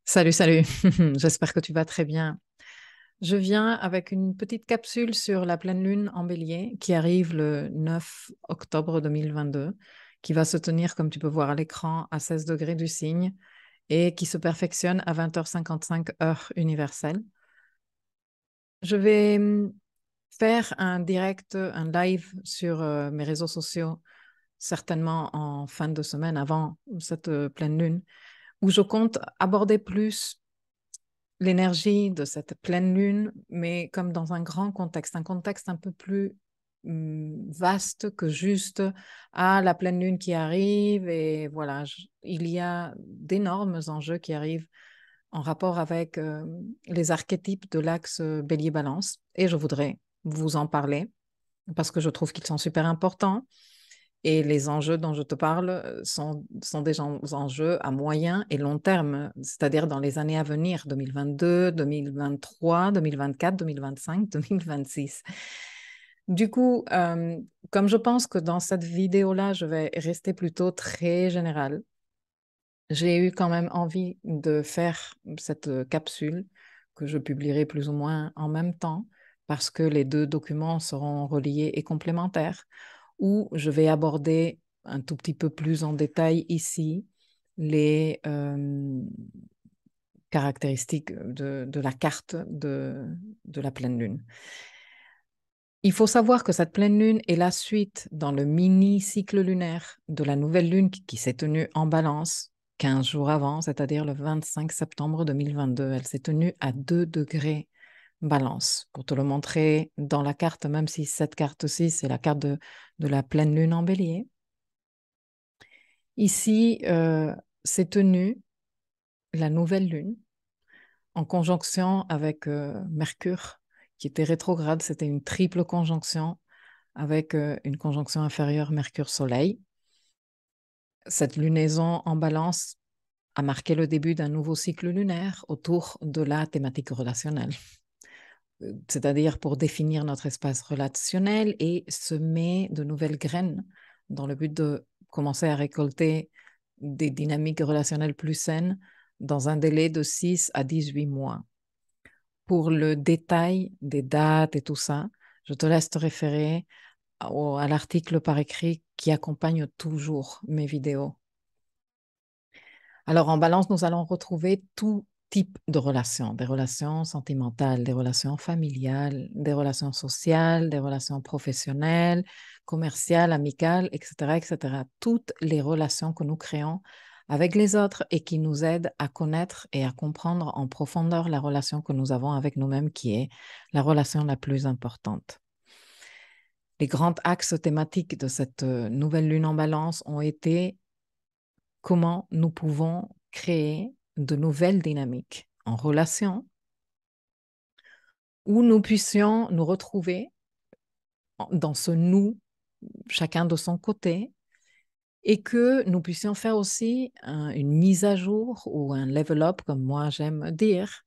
Salut, salut. J'espère que tu vas très bien. Je viens avec une petite capsule sur la pleine lune en bélier qui arrive le 9 octobre 2022, qui va se tenir, comme tu peux voir à l'écran, à 16 degrés du signe et qui se perfectionne à 20h55 heure universelle. Je vais faire un direct, un live sur mes réseaux sociaux, certainement en fin de semaine avant cette pleine lune, où je compte aborder plus l'énergie de cette pleine lune, mais comme dans un contexte un peu plus vaste que juste la pleine lune qui arrive et voilà, il y a d'énormes enjeux qui arrivent en rapport avec les archétypes de l'axe Bélier-Balance et je voudrais vous en parler parce que je trouve qu'ils sont super importants et les enjeux dont je te parle sont des enjeux à moyen et long terme, c'est-à-dire dans les années à venir, 2022, 2023, 2024, 2025, 2026. Du coup, comme je pense que dans cette vidéo-là, je vais rester plutôt très générale, j'ai eu quand même envie de faire cette capsule que je publierai plus ou moins en même temps parce que les deux documents seront reliés et complémentaires, où je vais aborder un tout petit peu plus en détail ici les caractéristiques de la carte de la pleine lune. Il faut savoir que cette pleine lune est la suite dans le mini-cycle lunaire de la nouvelle lune qui s'est tenue en balance 15 jours avant, c'est-à-dire le 25 septembre 2022. Elle s'est tenue à 2 degrés balance. Pour te le montrer dans la carte, même si cette carte-ci, c'est la carte de la pleine lune en bélier. Ici, s'est tenue la nouvelle lune en conjonction avec Mercure, qui était rétrograde. C'était une triple conjonction avec une conjonction inférieure Mercure-Soleil. Cette lunaison en balance a marqué le début d'un nouveau cycle lunaire autour de la thématique relationnelle, c'est-à-dire pour définir notre espace relationnel et semer de nouvelles graines dans le but de commencer à récolter des dynamiques relationnelles plus saines dans un délai de 6 à 18 mois. Pour le détail des dates et tout ça, je te laisse te référer à l'article par écrit qui accompagne toujours mes vidéos. Alors, en balance, nous allons retrouver tout type de relations, des relations sentimentales, des relations familiales, des relations sociales, des relations professionnelles, commerciales, amicales, etc., etc. Toutes les relations que nous créons avec les autres et qui nous aident à connaître et à comprendre en profondeur la relation que nous avons avec nous-mêmes, qui est la relation la plus importante. Les grands axes thématiques de cette nouvelle lune en balance ont été comment nous pouvons créer de nouvelles dynamiques en relation où nous puissions nous retrouver dans ce nous, chacun de son côté, et que nous puissions faire aussi une mise à jour ou un level up, comme moi j'aime dire,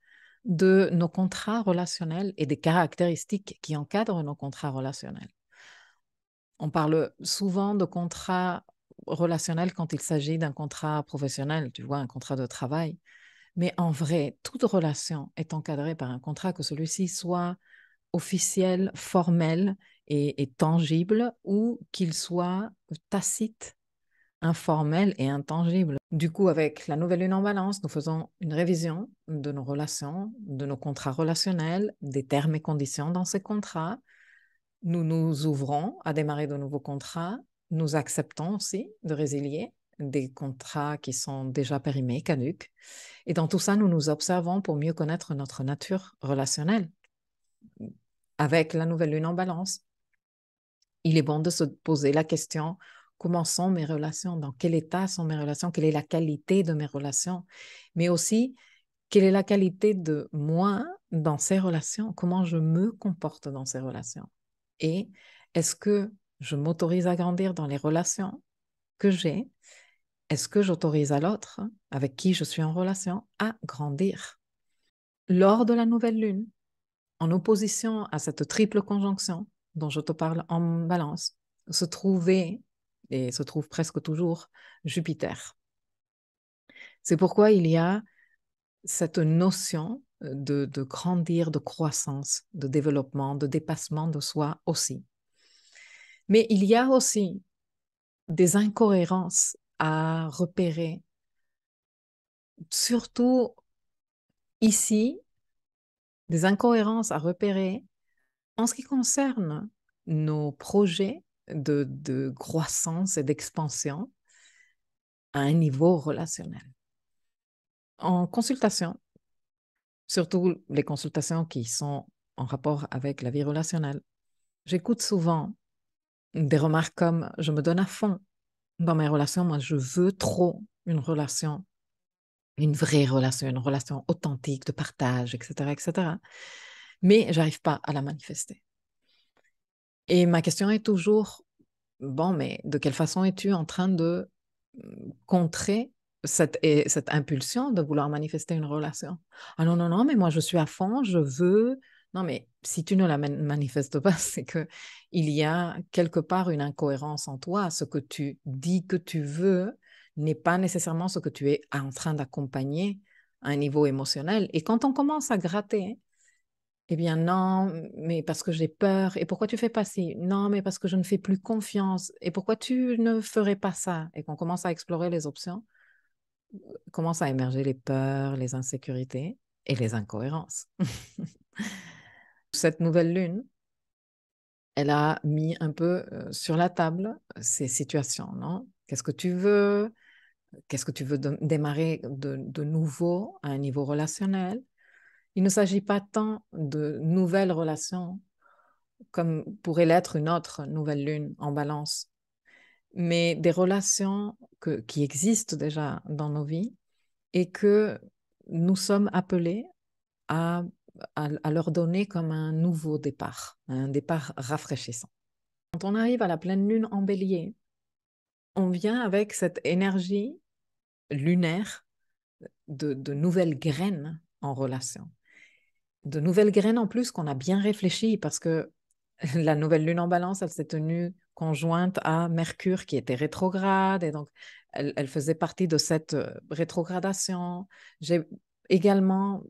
de nos contrats relationnels et des caractéristiques qui encadrent nos contrats relationnels. On parle souvent de contrat relationnel quand il s'agit d'un contrat professionnel, tu vois, un contrat de travail. Mais en vrai, toute relation est encadrée par un contrat, que celui-ci soit officiel, formel et tangible, ou qu'il soit tacite, informel et intangible. Du coup, avec la nouvelle lune en balance, nous faisons une révision de nos relations, de nos contrats relationnels, des termes et conditions dans ces contrats. Nous nous ouvrons à démarrer de nouveaux contrats. Nous acceptons aussi de résilier des contrats qui sont déjà périmés, caducs. Et dans tout ça, nous nous observons pour mieux connaître notre nature relationnelle. Avec la nouvelle lune en balance, il est bon de se poser la question, comment sont mes relations? Dans quel état sont mes relations? Quelle est la qualité de mes relations? Mais aussi, quelle est la qualité de moi dans ces relations? Comment je me comporte dans ces relations? Et est-ce que je m'autorise à grandir dans les relations que j'ai? Est-ce que j'autorise à l'autre, avec qui je suis en relation, à grandir? Lors de la nouvelle lune, en opposition à cette triple conjonction dont je te parle en balance, se trouvait, et se trouve presque toujours, Jupiter. C'est pourquoi il y a cette notion de grandir, de croissance, de développement, de dépassement de soi aussi. Mais il y a aussi des incohérences à repérer, surtout ici, des incohérences à repérer en ce qui concerne nos projets de croissance et d'expansion à un niveau relationnel. En consultation, surtout les consultations qui sont en rapport avec la vie relationnelle, j'écoute souvent des remarques comme je me donne à fond dans mes relations, moi je veux trop une relation, une vraie relation, une relation authentique de partage, etc., etc. Mais j'arrive pas à la manifester. Et ma question est toujours, bon, mais de quelle façon es-tu en train de contrer cette impulsion de vouloir manifester une relation? Ah non, non, non, mais moi je suis à fond, je veux. Non, mais si tu ne la manifestes pas, c'est que il y a quelque part une incohérence en toi. Ce que tu dis que tu veux n'est pas nécessairement ce que tu es en train d'accompagner à un niveau émotionnel. Et quand on commence à gratter, eh bien non, mais parce que j'ai peur. Et pourquoi tu fais pas ci? Non, mais parce que je ne fais plus confiance. Et pourquoi tu ne ferais pas ça? Et qu'on commence à explorer les options, commencent à émerger les peurs, les insécurités et les incohérences. Cette nouvelle lune, elle a mis un peu sur la table ces situations, non? Qu'est-ce que tu veux? Qu'est-ce que tu veux démarrer de nouveau à un niveau relationnel? Il ne s'agit pas tant de nouvelles relations comme pourrait l'être une autre nouvelle lune en balance, mais des relations qui existent déjà dans nos vies et que nous sommes appelés à, à leur donner comme un nouveau départ, un départ rafraîchissant. Quand on arrive à la pleine lune en bélier, on vient avec cette énergie lunaire de nouvelles graines en relation. De nouvelles graines en plus qu'on a bien réfléchi parce que la nouvelle lune en balance, elle s'est tenue conjointe à Mercure qui était rétrograde et donc elle faisait partie de cette rétrogradation. J'ai également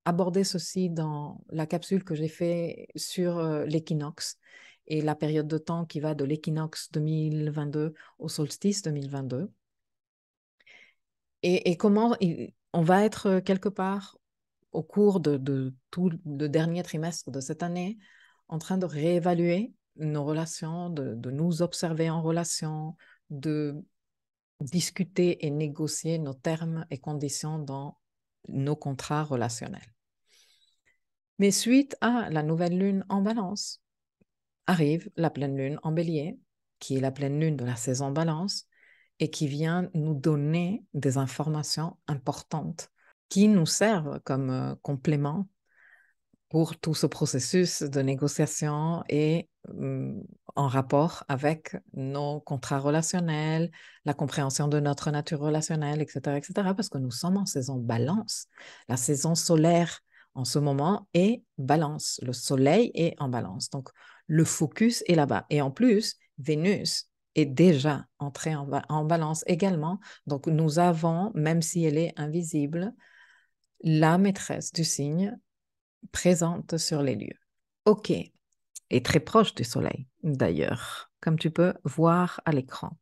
abordé ceci dans la capsule que j'ai fait sur l'équinoxe et la période de temps qui va de l'équinoxe 2022 au solstice 2022. Et comment on va être quelque part au cours de tout le dernier trimestre de cette année en train de réévaluer nos relations, de nous observer en relation, de discuter et négocier nos termes et conditions dans nos contrats relationnels. Mais suite à la nouvelle lune en balance, arrive la pleine lune en bélier, qui est la pleine lune de la saison balance, et qui vient nous donner des informations importantes qui nous servent comme complément pour tout ce processus de négociation et en rapport avec nos contrats relationnels, la compréhension de notre nature relationnelle, etc., etc., parce que nous sommes en saison balance. La saison solaire en ce moment est balance. Le soleil est en balance. Donc, le focus est là-bas. Et en plus, Vénus est déjà entrée en balance également. Donc, nous avons, même si elle est invisible, la maîtresse du signe présente sur les lieux. OK, et très proche du Soleil, d'ailleurs, comme tu peux voir à l'écran.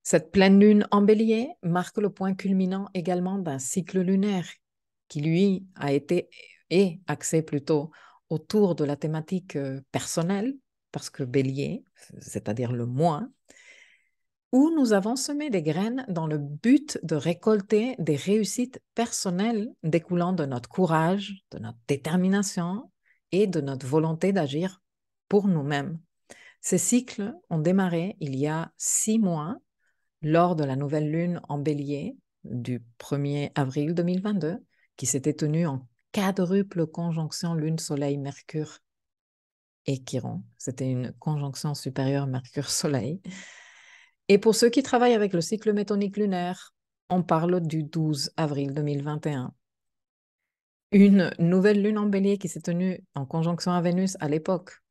Cette pleine lune en bélier marque le point culminant également d'un cycle lunaire qui, lui, a été et axé plutôt autour de la thématique personnelle, parce que bélier, c'est-à-dire le moi, où nous avons semé des graines dans le but de récolter des réussites personnelles découlant de notre courage, de notre détermination et de notre volonté d'agir pour nous-mêmes. Ces cycles ont démarré il y a 6 mois lors de la nouvelle lune en bélier du 1er avril 2022 qui s'était tenue en quadruple conjonction lune-soleil-mercure et Chiron. C'était une conjonction supérieure Mercure-Soleil. Et pour ceux qui travaillent avec le cycle métonique lunaire, on parle du 12 avril 2021. Une nouvelle lune en bélier qui s'est tenue en conjonction à Vénus à l'époque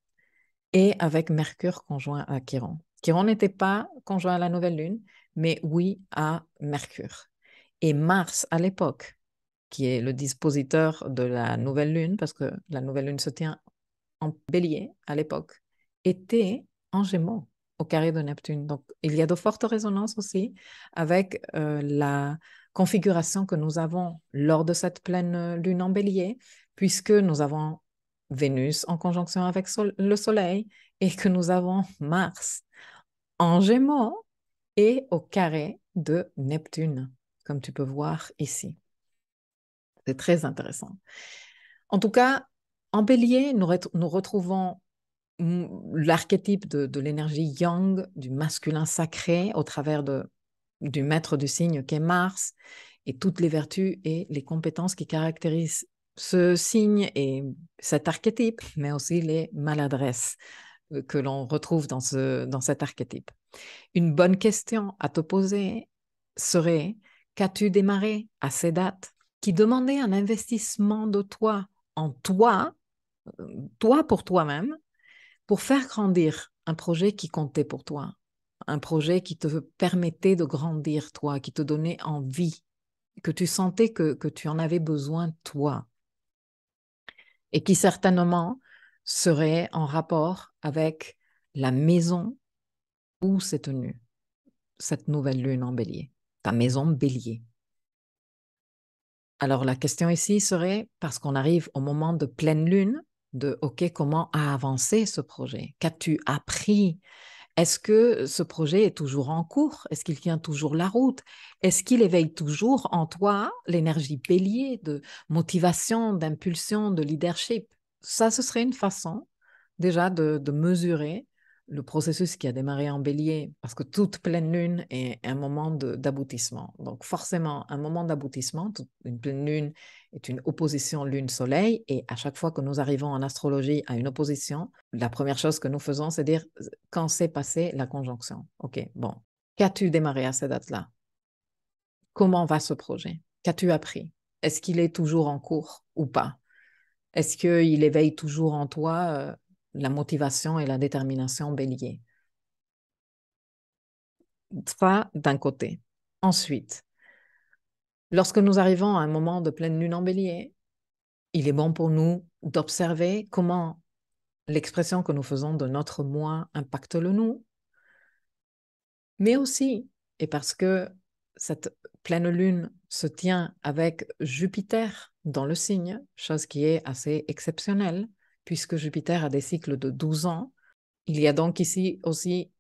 et avec Mercure conjoint à Chiron. Chiron n'était pas conjoint à la nouvelle lune, mais oui à Mercure. Et Mars, à l'époque, qui est le dispositeur de la nouvelle lune, parce que la nouvelle lune se tient en bélier à l'époque, était en Gémeaux, au carré de Neptune. Donc, il y a de fortes résonances aussi avec la configuration que nous avons lors de cette pleine lune en bélier, puisque nous avons Vénus en conjonction avec le Soleil et que nous avons Mars en Gémeaux et au carré de Neptune, comme tu peux voir ici. C'est très intéressant. En tout cas, en bélier, nous retrouvons l'archétype de l'énergie yang, du masculin sacré, au travers du maître du signe qu'est Mars, et toutes les vertus et les compétences qui caractérisent ce signe et cet archétype, mais aussi les maladresses que l'on retrouve dans cet archétype. Une bonne question à te poser serait, qu'as-tu démarré à ces dates qui demandaient un investissement de toi en toi, toi pour toi-même, pour faire grandir un projet qui comptait pour toi, un projet qui te permettait de grandir toi, qui te donnait envie, que tu sentais que tu en avais besoin toi, et qui certainement serait en rapport avec la maison où s'est tenue cette nouvelle lune en bélier, ta maison bélier. Alors la question ici serait, parce qu'on arrive au moment de pleine lune, de OK, comment a avancé ce projet? Qu'as-tu appris? Est-ce que ce projet est toujours en cours? Est-ce qu'il tient toujours la route? Est-ce qu'il éveille toujours en toi l'énergie bélier de motivation, d'impulsion, de leadership? Ça, ce serait une façon déjà de mesurer le processus qui a démarré en bélier, parce que toute pleine lune est un moment d'aboutissement. Donc forcément, un moment d'aboutissement, une pleine lune est une opposition lune-soleil, et à chaque fois que nous arrivons en astrologie à une opposition, la première chose que nous faisons, c'est dire quand s'est passée la conjonction. OK, bon, qu'as-tu démarré à cette date-là? Comment va ce projet? Qu'as-tu appris? Est-ce qu'il est toujours en cours ou pas? Est-ce qu'il éveille toujours en toi la motivation et la détermination bélier? Ça, d'un côté. Ensuite, lorsque nous arrivons à un moment de pleine lune en bélier, il est bon pour nous d'observer comment l'expression que nous faisons de notre moi impacte le nous, mais aussi, et parce que cette pleine lune se tient avec Jupiter dans le signe, chose qui est assez exceptionnelle, puisque Jupiter a des cycles de 12 ans. Il y a donc ici aussi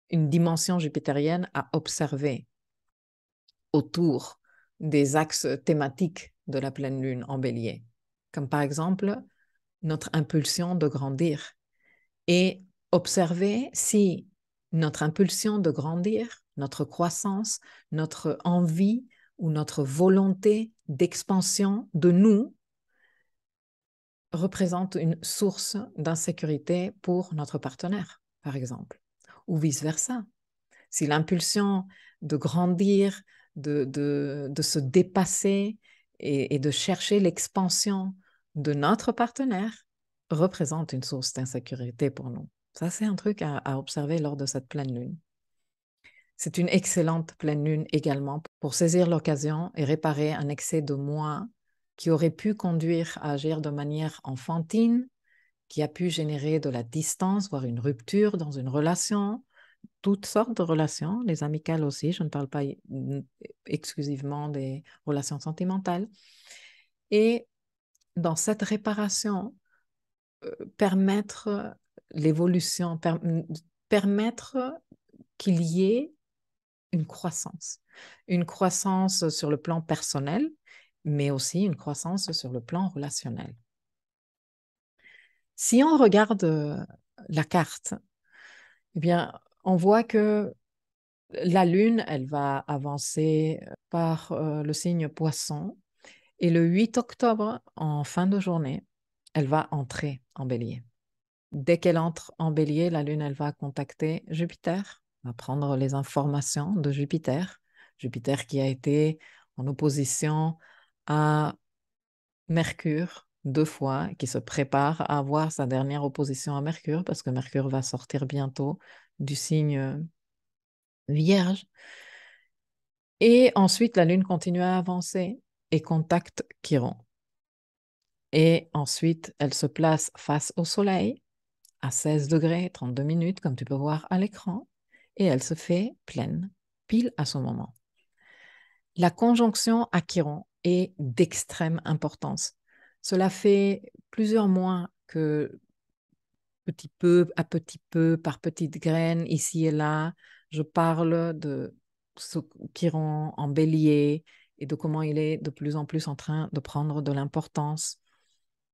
une dimension jupitérienne à observer autour des axes thématiques de la pleine lune en bélier, comme par exemple notre impulsion de grandir, et observer si notre impulsion de grandir, notre croissance, notre envie ou notre volonté d'expansion de nous représente une source d'insécurité pour notre partenaire, par exemple, ou vice-versa. Si l'impulsion de grandir, de se dépasser et de chercher l'expansion de notre partenaire représente une source d'insécurité pour nous. Ça, c'est un truc à observer lors de cette pleine lune. C'est une excellente pleine lune également pour saisir l'occasion et réparer un excès de moi qui aurait pu conduire à agir de manière enfantine, qui a pu générer de la distance, voire une rupture dans une relation, toutes sortes de relations, les amicales aussi, je ne parle pas exclusivement des relations sentimentales. Et dans cette réparation, permettre l'évolution, permettre qu'il y ait une croissance sur le plan personnel, mais aussi une croissance sur le plan relationnel. Si on regarde la carte, eh bien, on voit que la Lune, elle va avancer par le signe Poisson, et le 8 octobre, en fin de journée, elle va entrer en Bélier. Dès qu'elle entre en Bélier, la Lune, elle va contacter Jupiter, va prendre les informations de Jupiter, Jupiter qui a été en opposition à Mercure 2 fois, qui se prépare à avoir sa dernière opposition à Mercure, parce que Mercure va sortir bientôt du signe Vierge. Et ensuite, la Lune continue à avancer et contacte Chiron. Et ensuite, elle se place face au Soleil à 16 degrés, 32 minutes, comme tu peux voir à l'écran, et elle se fait pleine, pile à ce moment. La conjonction à Chiron est d'extrême importance. Cela fait plusieurs mois que petit peu à petit peu, par petites graines, ici et là, je parle de ce Chiron en bélier et de comment il est de plus en plus en train de prendre de l'importance.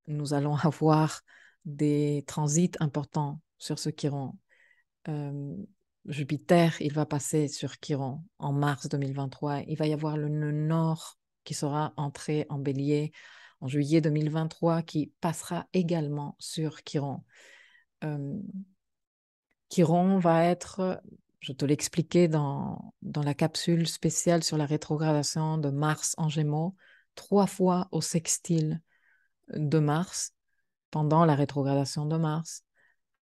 Nous allons avoir des transits importants sur ce Chiron. Euh, Jupiter, il va passer sur Chiron en mars 2023. Il va y avoir le nœud nord qui sera entré en bélier en juillet 2023 qui passera également sur Chiron. Euh, Chiron va être, je te l'expliquais dans la capsule spéciale sur la rétrogradation de Mars en Gémeaux, 3 fois au sextile de Mars pendant la rétrogradation de Mars,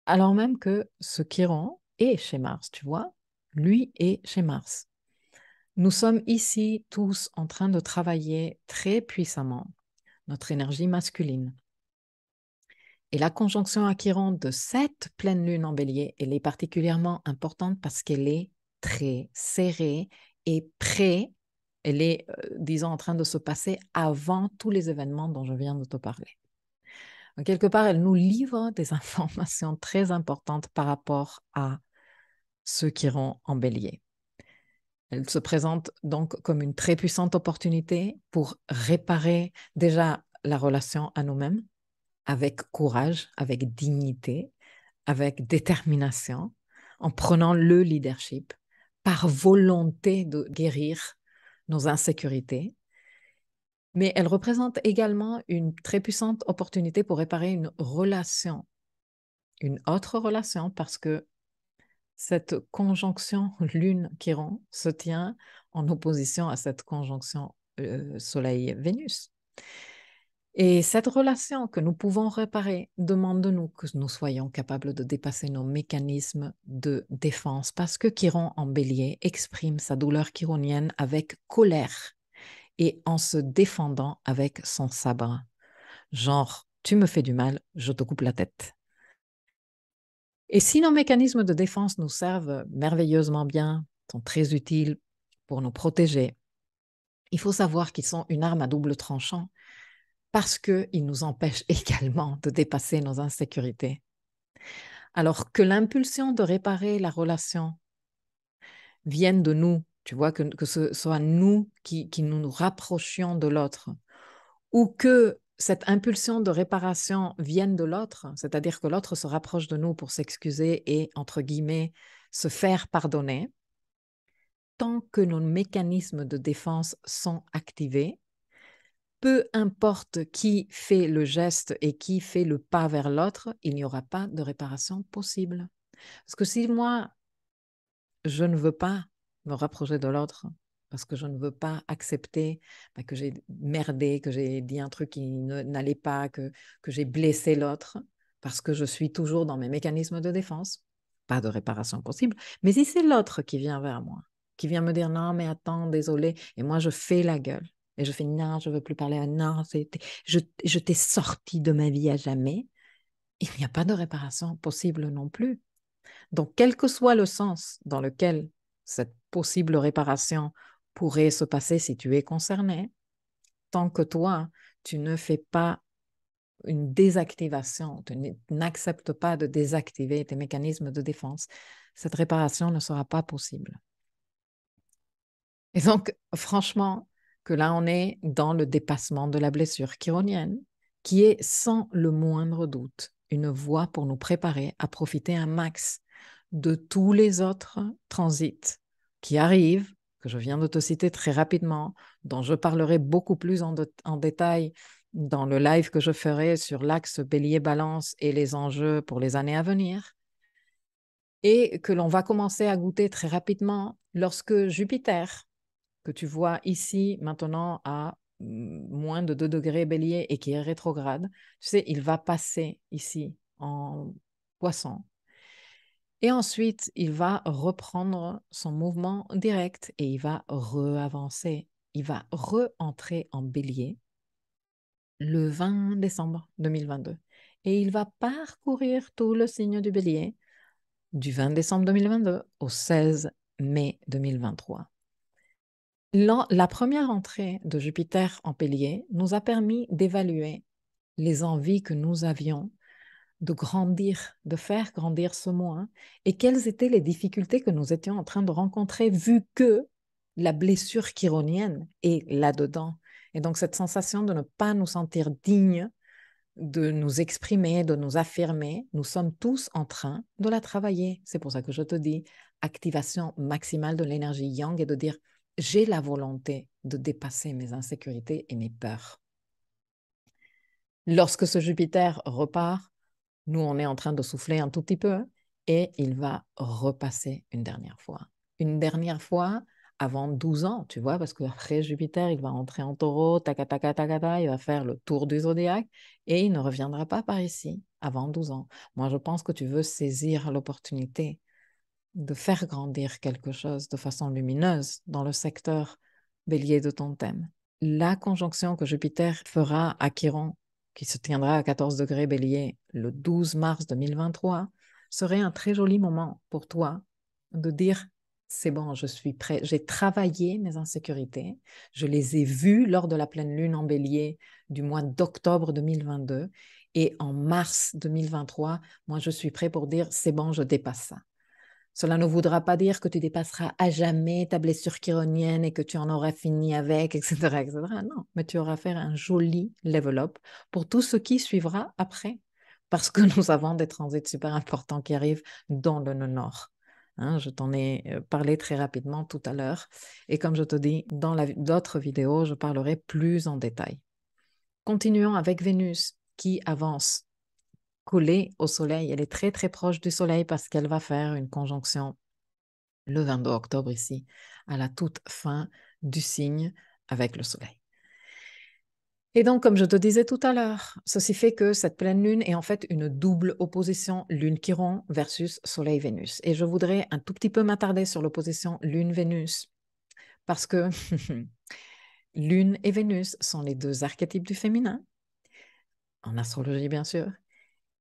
alors même que ce Chiron est chez Mars, tu vois, lui est chez Mars. Nous sommes ici tous en train de travailler très puissamment notre énergie masculine. Et la conjonction à Chiron de cette pleine lune en bélier, elle est particulièrement importante parce qu'elle est très serrée et près, elle est, disons, en train de se passer avant tous les événements dont je viens de te parler. Donc, quelque part, elle nous livre des informations très importantes par rapport à ce Chiron en bélier. Elle se présente donc comme une très puissante opportunité pour réparer déjà la relation à nous-mêmes, avec courage, avec dignité, avec détermination, en prenant le leadership, par volonté de guérir nos insécurités. Mais elle représente également une très puissante opportunité pour réparer une relation, une autre relation, parce que cette conjonction Lune-Chiron se tient en opposition à cette conjonction Soleil-Vénus. Et cette relation que nous pouvons réparer demande de nous que nous soyons capables de dépasser nos mécanismes de défense parce que Chiron en bélier exprime sa douleur chironienne avec colère et en se défendant avec son sabre. Genre, tu me fais du mal, je te coupe la tête. Et si nos mécanismes de défense nous servent merveilleusement bien, sont très utiles pour nous protéger, il faut savoir qu'ils sont une arme à double tranchant parce qu'ils nous empêchent également de dépasser nos insécurités. Alors que l'impulsion de réparer la relation vienne de nous, tu vois, que ce soit nous qui nous rapprochions de l'autre, ou que cette impulsion de réparation vienne de l'autre, c'est-à-dire que l'autre se rapproche de nous pour s'excuser et, entre guillemets, se faire pardonner, tant que nos mécanismes de défense sont activés, peu importe qui fait le geste et qui fait le pas vers l'autre, il n'y aura pas de réparation possible. Parce que si moi, je ne veux pas me rapprocher de l'autre, parce que je ne veux pas accepter que j'ai merdé, que j'ai dit un truc qui n'allait pas, que j'ai blessé l'autre, parce que je suis toujours dans mes mécanismes de défense, pas de réparation possible. Mais si c'est l'autre qui vient vers moi, qui vient me dire non, mais attends, désolé, et moi je fais la gueule, et je fais non, je ne veux plus parler, non, je t'ai sorti de ma vie à jamais, il n'y a pas de réparation possible non plus. Donc, quel que soit le sens dans lequel cette possible réparation pourrait se passer si tu es concerné, tant que toi, tu ne fais pas une désactivation, tu n'acceptes pas de désactiver tes mécanismes de défense, cette réparation ne sera pas possible. Et donc, franchement, que là, on est dans le dépassement de la blessure chironienne, qui est sans le moindre doute une voie pour nous préparer à profiter un max de tous les autres transits qui arrivent, que je viens de te citer très rapidement, dont je parlerai beaucoup plus en détail dans le live que je ferai sur l'axe bélier-balance et les enjeux pour les années à venir, et que l'on va commencer à goûter très rapidement lorsque Jupiter, que tu vois ici maintenant à moins de 2 degrés bélier et qui est rétrograde, tu sais, il va passer ici en poisson. Et ensuite, il va reprendre son mouvement direct et il va re-avancer. Il va re-entrer en bélier le 20 décembre 2022. Et il va parcourir tout le signe du bélier du 20 décembre 2022 au 16 mai 2023. La première entrée de Jupiter en bélier nous a permis d'évaluer les envies que nous avions de grandir, de faire grandir ce moi, et quelles étaient les difficultés que nous étions en train de rencontrer, vu que la blessure chironienne est là-dedans. Et donc, cette sensation de ne pas nous sentir dignes de nous exprimer, de nous affirmer, nous sommes tous en train de la travailler. C'est pour ça que je te dis, activation maximale de l'énergie yang et de dire, j'ai la volonté de dépasser mes insécurités et mes peurs. Lorsque ce Jupiter repart, nous, on est en train de souffler un tout petit peu et il va repasser une dernière fois. Une dernière fois avant 12 ans, tu vois, parce qu'après Jupiter, il va entrer en taureau, taca, taca, taca, taca, il va faire le tour du zodiaque et il ne reviendra pas par ici avant 12 ans. Moi, je pense que tu veux saisir l'opportunité de faire grandir quelque chose de façon lumineuse dans le secteur bélier de ton thème. La conjonction que Jupiter fera à Chiron, qui se tiendra à 14 degrés bélier le 12 mars 2023, serait un très joli moment pour toi de dire, c'est bon, je suis prêt, j'ai travaillé mes insécurités, je les ai vues lors de la pleine lune en bélier du mois d'octobre 2022 et en mars 2023, moi je suis prêt pour dire, c'est bon, je dépasse ça. Cela ne voudra pas dire que tu dépasseras à jamais ta blessure chironienne et que tu en auras fini avec, etc., etc. Non, mais tu auras fait un joli level up pour tout ce qui suivra après, parce que nous avons des transits super importants qui arrivent dans le nœud nord. Hein, je t'en ai parlé très rapidement tout à l'heure. Et comme je te dis, dans d'autres vidéos, je parlerai plus en détail. Continuons avec Vénus qui avance collée au Soleil. Elle est très, très proche du Soleil parce qu'elle va faire une conjonction le 22 octobre ici, à la toute fin du signe avec le Soleil. Et donc, comme je te disais tout à l'heure, ceci fait que cette pleine lune est en fait une double opposition Lune-Chiron versus Soleil-Vénus. Et je voudrais un tout petit peu m'attarder sur l'opposition Lune-Vénus parce que Lune et Vénus sont les deux archétypes du féminin, en astrologie bien sûr,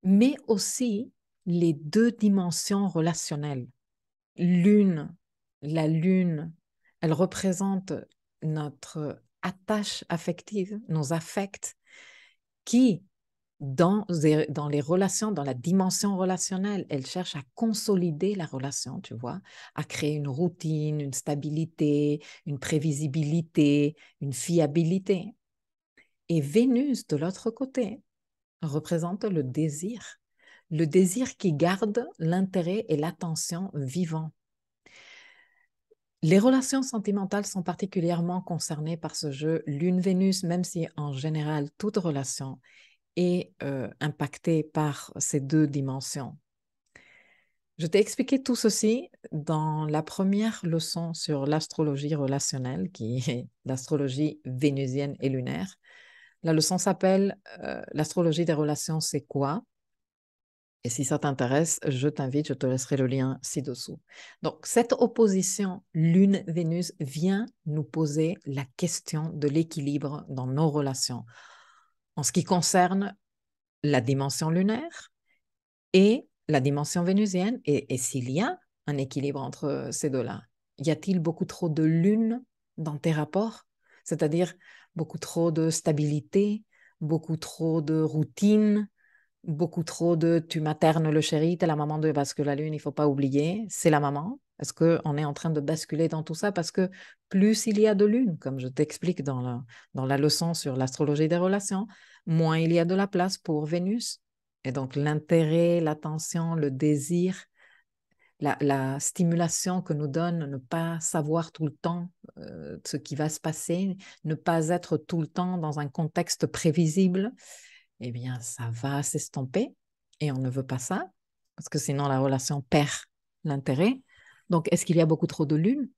mais aussi les deux dimensions relationnelles. Lune, la lune, elle représente notre attache affective, nos affects, qui, dans les relations, dans la dimension relationnelle, elle cherche à consolider la relation, tu vois, à créer une routine, une stabilité, une prévisibilité, une fiabilité. Et Vénus, de l'autre côté, représente le désir qui garde l'intérêt et l'attention vivants. Les relations sentimentales sont particulièrement concernées par ce jeu Lune-Vénus, même si en général toute relation est impactée par ces deux dimensions. Je t'ai expliqué tout ceci dans la première leçon sur l'astrologie relationnelle, qui est l'astrologie vénusienne et lunaire. La leçon s'appelle L'astrologie des relations, c'est quoi? Et si ça t'intéresse, je t'invite, je te laisserai le lien ci-dessous. Donc, cette opposition Lune-Vénus vient nous poser la question de l'équilibre dans nos relations en ce qui concerne la dimension lunaire et la dimension vénusienne. Et s'il y a un équilibre entre ces deux-là, y a-t-il beaucoup trop de lune dans tes rapports? C'est-à-dire beaucoup trop de stabilité, beaucoup trop de routine, beaucoup trop de tu maternes le chéri, t'es la maman de parce que la lune, il faut pas oublier, c'est la maman. Est-ce qu'on est en train de basculer dans tout ça? Parce que plus il y a de lune, comme je t'explique dans la leçon sur l'astrologie des relations, moins il y a de la place pour Vénus. Et donc l'intérêt, l'attention, le désir, la stimulation que nous donne ne pas savoir tout le temps ce qui va se passer, ne pas être tout le temps dans un contexte prévisible, eh bien, ça va s'estomper et on ne veut pas ça parce que sinon la relation perd l'intérêt. Donc, est-ce qu'il y a beaucoup trop de lune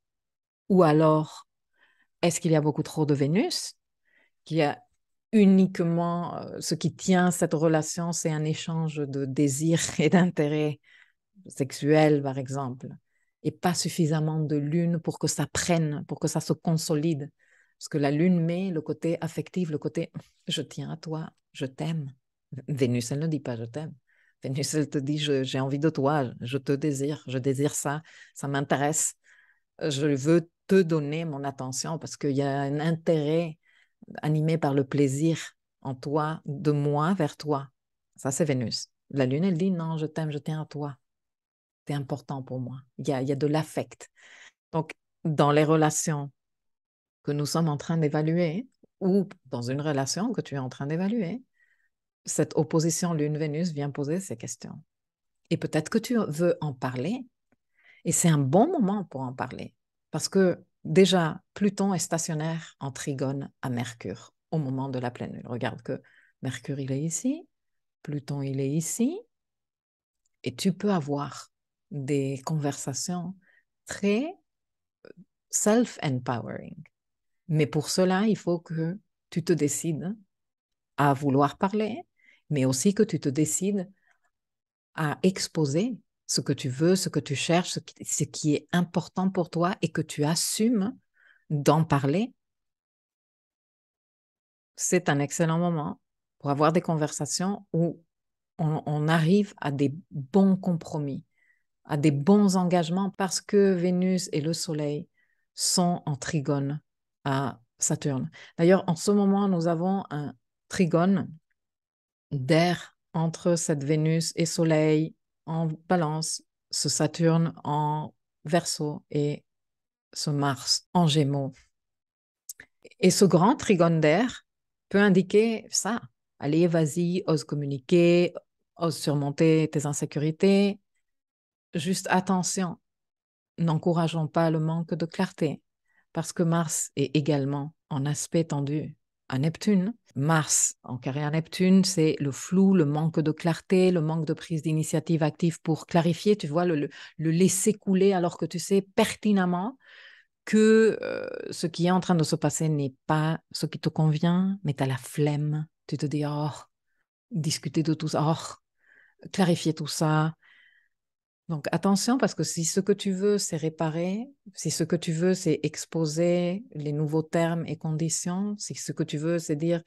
ou alors est-ce qu'il y a beaucoup trop de Vénus qu'il y a uniquement ce qui tient cette relation, c'est un échange de désirs et d'intérêts sexuelle, par exemple, et pas suffisamment de lune pour que ça prenne, pour que ça se consolide. Parce que la lune met le côté affectif, le côté je tiens à toi, je t'aime. Vénus, elle ne dit pas je t'aime. Vénus, elle te dit j'ai envie de toi, je désire ça, ça m'intéresse. Je veux te donner mon attention parce qu'il y a un intérêt animé par le plaisir en toi, de moi vers toi. Ça, c'est Vénus. La Lune, elle dit non, je t'aime, je tiens à toi. Tu es important pour moi. Il y a de l'affect. Donc, dans les relations que nous sommes en train d'évaluer, ou dans une relation que tu es en train d'évaluer, cette opposition Lune-Vénus vient poser ces questions. Et peut-être que tu veux en parler, et c'est un bon moment pour en parler, parce que déjà, Pluton est stationnaire en trigone à Mercure au moment de la pleine lune. Regarde que Mercure, il est ici, Pluton, il est ici, et tu peux avoir des conversations très self-empowering. Mais pour cela, il faut que tu te décides à vouloir parler, mais aussi que tu te décides à exposer ce que tu veux, ce que tu cherches, ce qui est important pour toi et que tu assumes d'en parler. C'est un excellent moment pour avoir des conversations où on arrive à des bons compromis, à des bons engagements parce que Vénus et le Soleil sont en trigone à Saturne. D'ailleurs, en ce moment, nous avons un trigone d'air entre cette Vénus et Soleil en Balance, ce Saturne en Verseau et ce Mars en Gémeaux. Et ce grand trigone d'air peut indiquer ça. Allez, vas-y, ose communiquer, ose surmonter tes insécurités. Juste attention, n'encourageons pas le manque de clarté, parce que Mars est également en aspect tendu à Neptune. Mars en carré à Neptune, c'est le flou, le manque de clarté, le manque de prise d'initiative active pour clarifier, tu vois, le laisser couler alors que tu sais pertinemment que ce qui est en train de se passer n'est pas ce qui te convient, mais tu as la flemme. Tu te dis, oh, discuter de tout ça, oh, clarifier tout ça. Donc attention, parce que si ce que tu veux, c'est réparer, si ce que tu veux, c'est exposer les nouveaux termes et conditions, si ce que tu veux, c'est dire,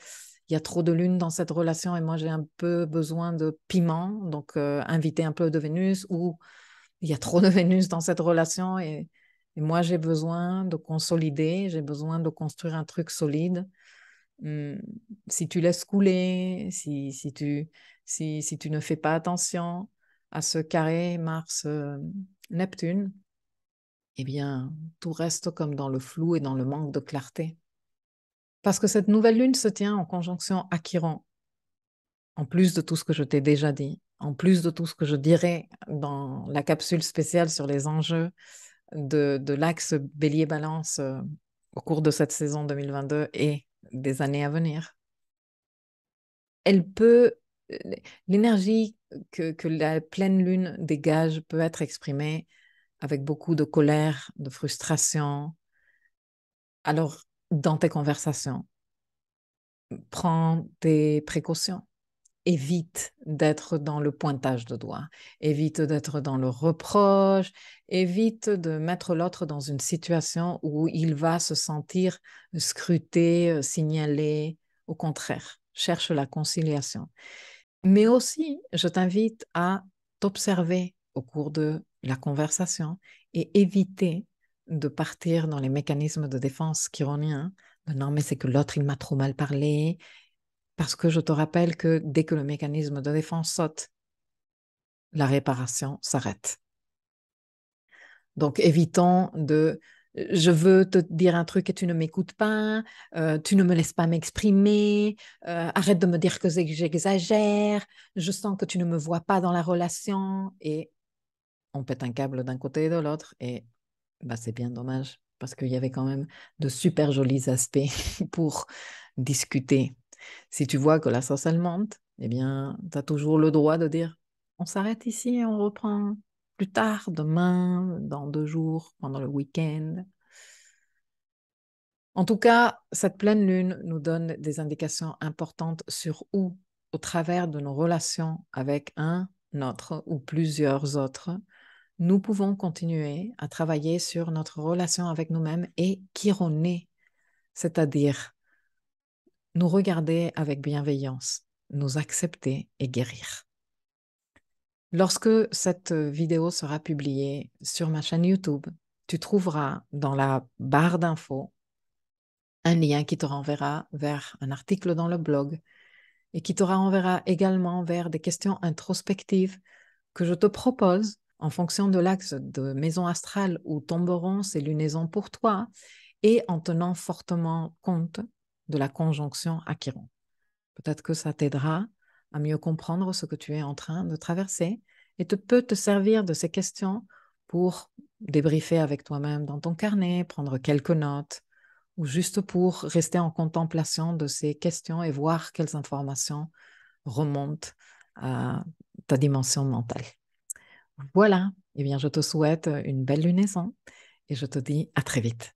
il y a trop de lune dans cette relation et moi j'ai un peu besoin de piment, donc inviter un peu de Vénus, ou il y a trop de Vénus dans cette relation et moi j'ai besoin de consolider, j'ai besoin de construire un truc solide. Hum, Si tu laisses couler, si tu ne fais pas attention à ce carré Mars-Neptune, eh bien, tout reste comme dans le flou et dans le manque de clarté. Parce que cette nouvelle lune se tient en conjonction à Chiron, en plus de tout ce que je t'ai déjà dit, en plus de tout ce que je dirai dans la capsule spéciale sur les enjeux de l'axe Bélier-Balance au cours de cette saison 2022 et des années à venir. Elle peut, l'énergie que la pleine lune dégage peut être exprimée avec beaucoup de colère, de frustration. Alors, dans tes conversations, prends tes précautions. Évite d'être dans le pointage de doigts, évite d'être dans le reproche, évite de mettre l'autre dans une situation où il va se sentir scruté, signalé. Au contraire, cherche la conciliation. Mais aussi, je t'invite à t'observer au cours de la conversation et éviter de partir dans les mécanismes de défense chironiens. Non, mais c'est que l'autre, il m'a trop mal parlé. Parce que je te rappelle que dès que le mécanisme de défense saute, la réparation s'arrête. Donc, évitons de je veux te dire un truc et tu ne m'écoutes pas, tu ne me laisses pas m'exprimer, arrête de me dire que j'exagère, je sens que tu ne me vois pas dans la relation et on pète un câble d'un côté et de l'autre et bah, c'est bien dommage parce qu'il y avait quand même de super jolis aspects pour discuter. Si tu vois que la sauce elle monte, eh bien, tu as toujours le droit de dire on s'arrête ici et on reprend plus tard, demain, dans 2 jours, pendant le week-end. En tout cas, cette pleine lune nous donne des indications importantes sur où, au travers de nos relations avec un notre ou plusieurs autres, nous pouvons continuer à travailler sur notre relation avec nous-mêmes et qui on est, c'est-à-dire nous regarder avec bienveillance, nous accepter et guérir. Lorsque cette vidéo sera publiée sur ma chaîne YouTube, tu trouveras dans la barre d'infos un lien qui te renverra vers un article dans le blog et qui te renverra également vers des questions introspectives que je te propose en fonction de l'axe de maison astrale où tomberont ces lunaisons pour toi et en tenant fortement compte de la conjonction à Chiron. Peut-être que ça t'aidera à mieux comprendre ce que tu es en train de traverser et peut te servir de ces questions pour débriefer avec toi-même dans ton carnet, prendre quelques notes ou juste pour rester en contemplation de ces questions et voir quelles informations remontent à ta dimension mentale. Voilà, eh bien je te souhaite une belle lunaison et je te dis à très vite.